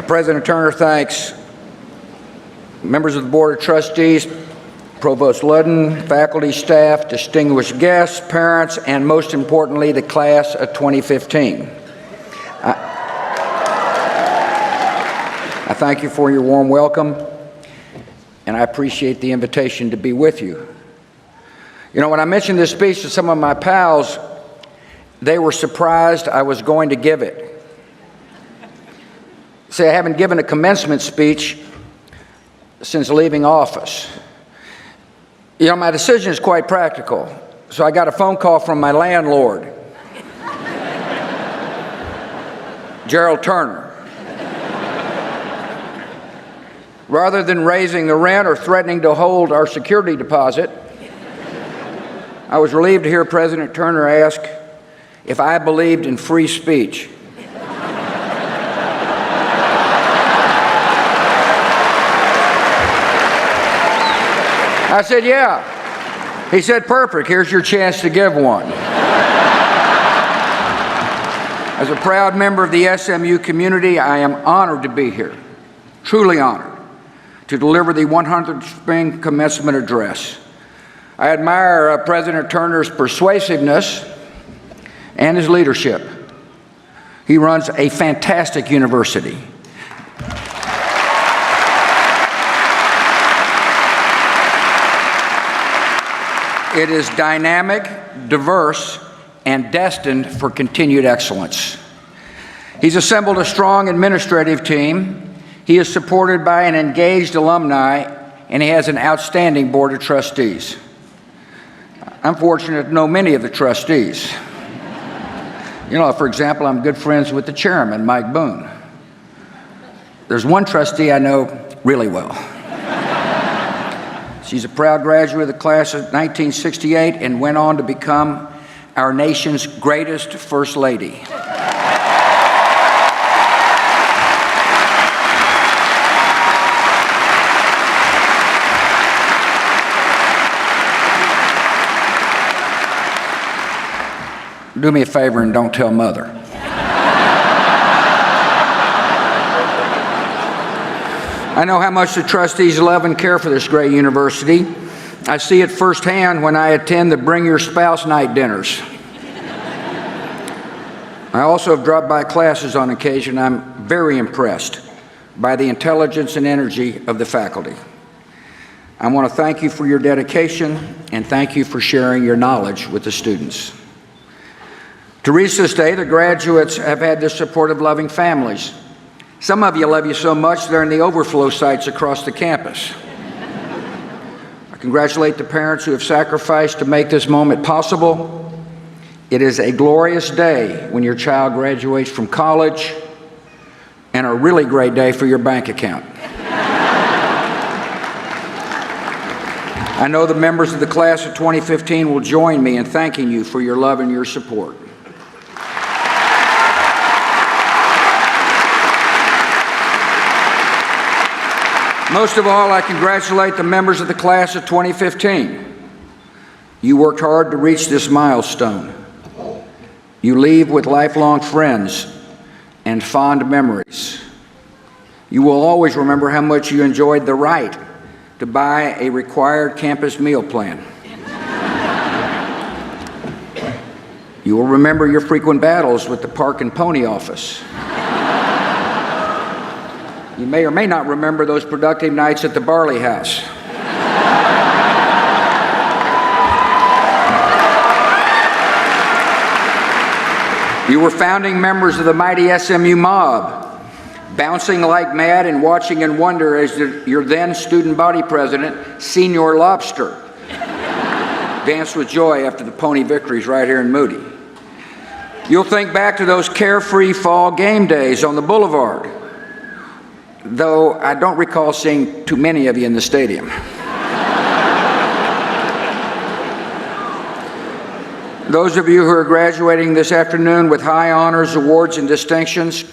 President Turner thanks members of the Board of Trustees, Provost Ludden, faculty, staff, distinguished guests, parents, and most importantly, the class of 2015. I thank you for your warm welcome, and I appreciate the invitation to be with you. You know, when I mentioned this speech to some of my pals, they were surprised I was going to give it. See, I haven't given a commencement speech since leaving office. You know, my decision is quite practical. So I got a phone call from my landlord, Gerald Turner. Rather than raising the rent or threatening to hold our security deposit, I was relieved to hear President Turner ask if I believed in free speech. I said, yeah. He said, perfect. Here's your chance to give one. As a proud member of the SMU community, I am honored to be here, truly honored, to deliver the 100th Spring Commencement Address. I admire President Turner's persuasiveness and his leadership. He runs a fantastic university. It is dynamic, diverse, and destined for continued excellence. He's assembled a strong administrative team. He is supported by an engaged alumni, and he has an outstanding board of trustees. I'm fortunate to know many of the trustees. You know, for example, I'm good friends with the chairman, Mike Boone. There's one trustee I know really well. She's a proud graduate of the class of 1968 and went on to become our nation's greatest First Lady. Do me a favor and don't tell Mother. I know how much the trustees love and care for this great university. I see it firsthand when I attend the Bring Your Spouse night dinners. I also have dropped by classes on occasion. I'm very impressed by the intelligence and energy of the faculty. I want to thank you for your dedication and thank you for sharing your knowledge with the students. To reach this day, the graduates have had the support of loving families. Some of you love you so much they're in the overflow sites across the campus. I congratulate the parents who have sacrificed to make this moment possible. It is a glorious day when your child graduates from college and a really great day for your bank account. I know the members of the class of 2015 will join me in thanking you for your love and your support. Most of all, I congratulate the members of the class of 2015. You worked hard to reach this milestone. You leave with lifelong friends and fond memories. You will always remember how much you enjoyed the right to buy a required campus meal plan. You will remember your frequent battles with the Park and Pony office. You may or may not remember those productive nights at the Barley House. You were founding members of the mighty SMU mob, bouncing like mad and watching in wonder as your then student body president, Senior Lobster, danced with joy after the Pony victories right here in Moody. You'll think back to those carefree fall game days on the boulevard, though I don't recall seeing too many of you in the stadium. Those of you who are graduating this afternoon with high honors, awards, and distinctions,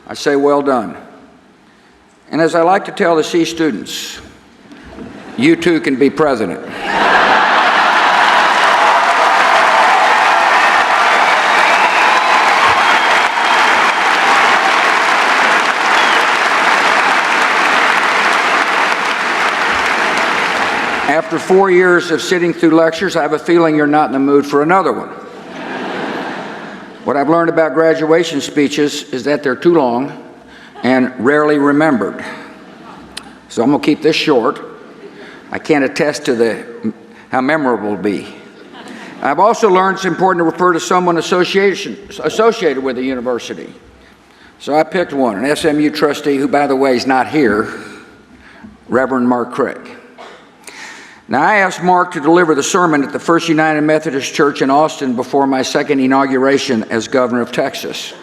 I say well done. And as I like to tell the C students, you too can be president. After 4 years of sitting through lectures, I have a feeling you're not in the mood for another one. What I've learned about graduation speeches is that they're too long and rarely remembered. So I'm going to keep this short. I can't attest to how memorable it'll be. I've also learned it's important to refer to someone associated with the university. So I picked one, an SMU trustee who, by the way, is not here, Reverend Mark Craig. Now, I asked Mark to deliver the sermon at the First United Methodist Church in Austin before my second inauguration as governor of Texas.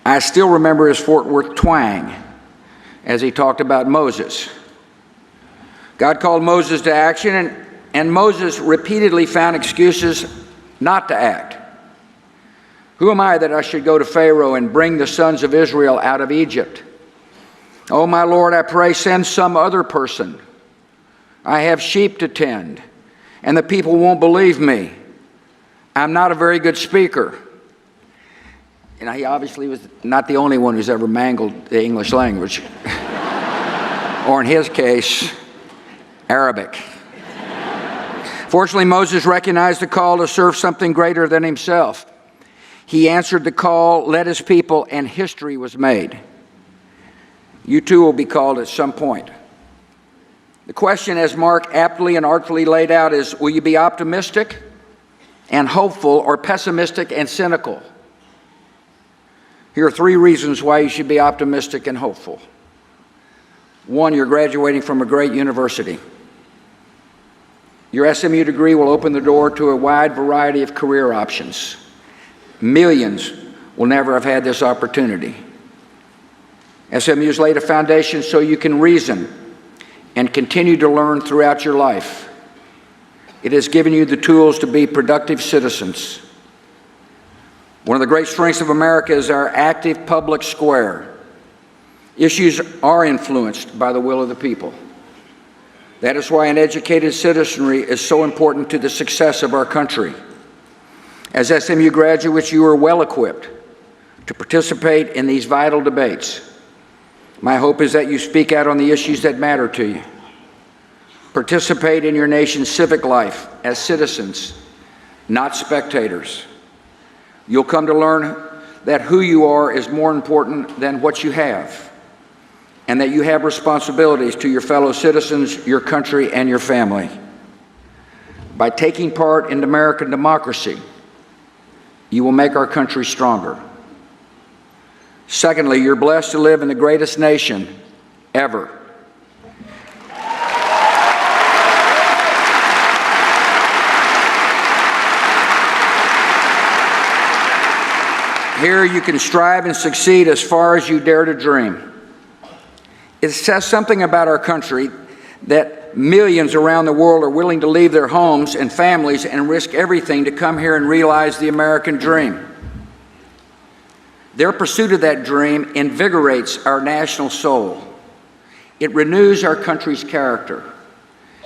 I still remember his Fort Worth twang as he talked about Moses. God called Moses to action, and Moses repeatedly found excuses not to act. Who am I that I should go to Pharaoh and bring the sons of Israel out of Egypt? Oh, my Lord, I pray, send some other person. I have sheep to tend, and the people won't believe me. I'm not a very good speaker. And he obviously was not the only one who's ever mangled the English language. Or in his case, Arabic. Fortunately, Moses recognized the call to serve something greater than himself. He answered the call, led his people, and history was made. You too will be called at some point. The question, as Mark aptly and artfully laid out, is, will you be optimistic and hopeful or pessimistic and cynical? Here are 3 reasons why you should be optimistic and hopeful. 1, you're graduating from a great university. Your SMU degree will open the door to a wide variety of career options. Millions will never have had this opportunity. SMU has laid a foundation so you can reason and continue to learn throughout your life. It has given you the tools to be productive citizens. One of the great strengths of America is our active public square. Issues are influenced by the will of the people. That is why an educated citizenry is so important to the success of our country. As SMU graduates, you are well equipped to participate in these vital debates. My hope is that you speak out on the issues that matter to you. Participate in your nation's civic life as citizens, not spectators. You'll come to learn that who you are is more important than what you have, and that you have responsibilities to your fellow citizens, your country, and your family. By taking part in American democracy, you will make our country stronger. Secondly, you're blessed to live in the greatest nation ever. Here you can strive and succeed as far as you dare to dream. It says something about our country that millions around the world are willing to leave their homes and families and risk everything to come here and realize the American dream. Their pursuit of that dream invigorates our national soul. It renews our country's character,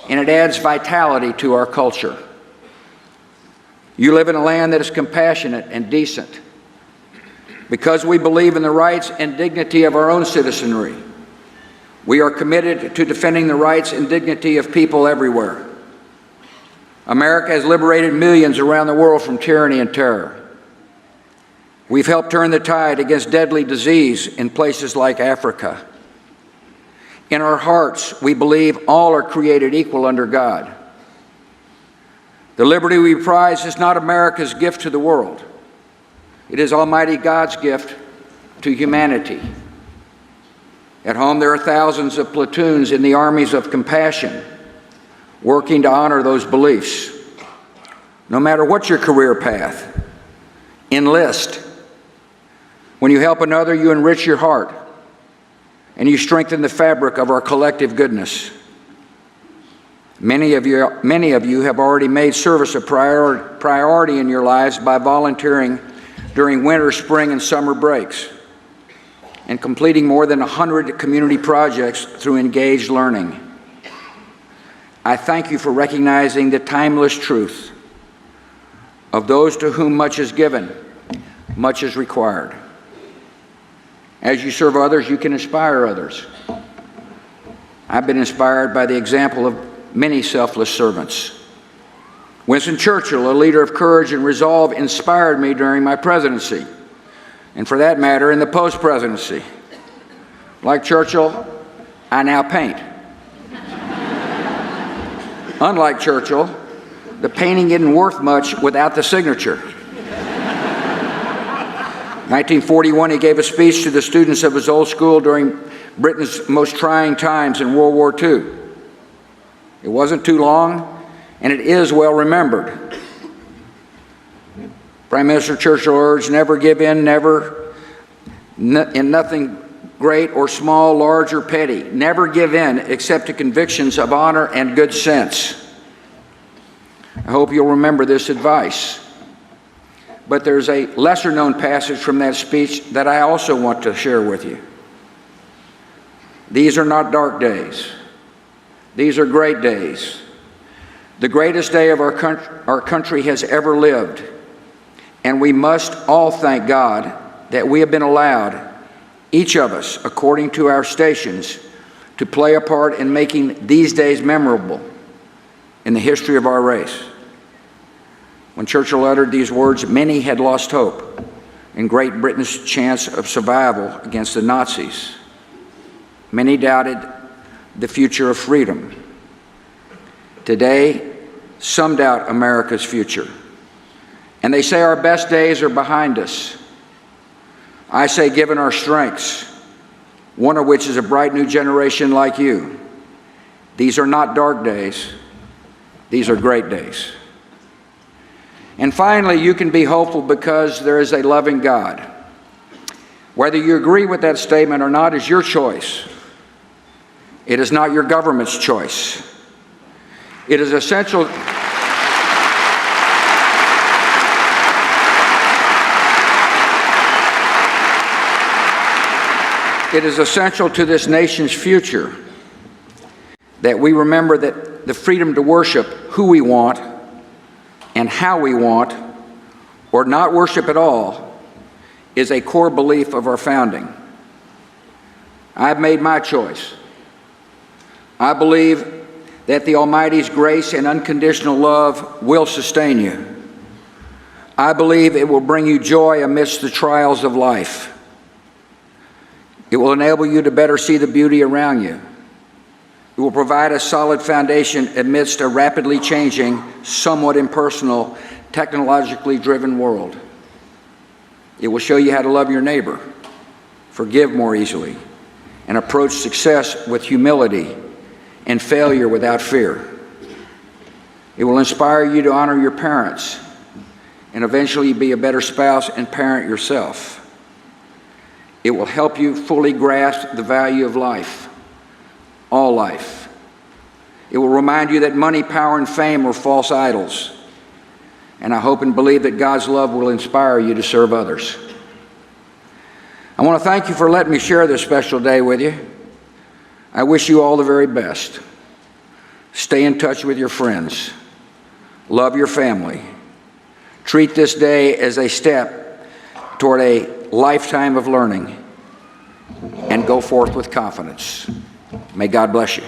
and it adds vitality to our culture. You live in a land that is compassionate and decent. Because we believe in the rights and dignity of our own citizenry, we are committed to defending the rights and dignity of people everywhere. America has liberated millions around the world from tyranny and terror. We've helped turn the tide against deadly disease in places like Africa. In our hearts, we believe all are created equal under God. The liberty we prize is not America's gift to the world. It is Almighty God's gift to humanity. At home, there are thousands of platoons in the armies of compassion working to honor those beliefs. No matter what your career path, enlist. When you help another, you enrich your heart, and you strengthen the fabric of our collective goodness. Many of you have already made service a priority in your lives by volunteering during winter, spring, and summer breaks, and completing more than 100 community projects through engaged learning. I thank you for recognizing the timeless truth of those to whom much is given, much is required. As you serve others, you can inspire others. I've been inspired by the example of many selfless servants. Winston Churchill, a leader of courage and resolve, inspired me during my presidency, and for that matter, in the post-presidency. Like Churchill, I now paint. Unlike Churchill, the painting isn't worth much without the signature. 1941, he gave a speech to the students of his old school during Britain's most trying times in World War II. It wasn't too long, and it is well remembered. Prime Minister Churchill urged, never give in, in nothing great or small, large or petty. Never give in except to convictions of honor and good sense. I hope you'll remember this advice. But there's a lesser-known passage from that speech that I also want to share with you. These are not dark days. These are great days. The greatest day of our country has ever lived. And we must all thank God that we have been allowed, each of us, according to our stations, to play a part in making these days memorable in the history of our race. When Churchill uttered these words, many had lost hope in Great Britain's chance of survival against the Nazis. Many doubted the future of freedom. Today, some doubt America's future. And they say our best days are behind us. I say, given our strengths, one of which is a bright new generation like you, these are not dark days, these are great days. And finally, you can be hopeful because there is a loving God. Whether you agree with that statement or not is your choice. It is not your government's choice. It is essential. It is essential to this nation's future that we remember that the freedom to worship who we want and how we want, or not worship at all, is a core belief of our founding. I've made my choice. I believe that the Almighty's grace and unconditional love will sustain you. I believe it will bring you joy amidst the trials of life. It will enable you to better see the beauty around you. It will provide a solid foundation amidst a rapidly changing, somewhat impersonal, technologically driven world. It will show you how to love your neighbor, forgive more easily, and approach success with humility and failure without fear. It will inspire you to honor your parents and eventually be a better spouse and parent yourself. It will help you fully grasp the value of life. All life. It will remind you that money, power, and fame are false idols. And I hope and believe that God's love will inspire you to serve others. I want to thank you for letting me share this special day with you. I wish you all the very best. Stay in touch with your friends. Love your family. Treat this day as a step toward a lifetime of learning. And go forth with confidence. May God bless you.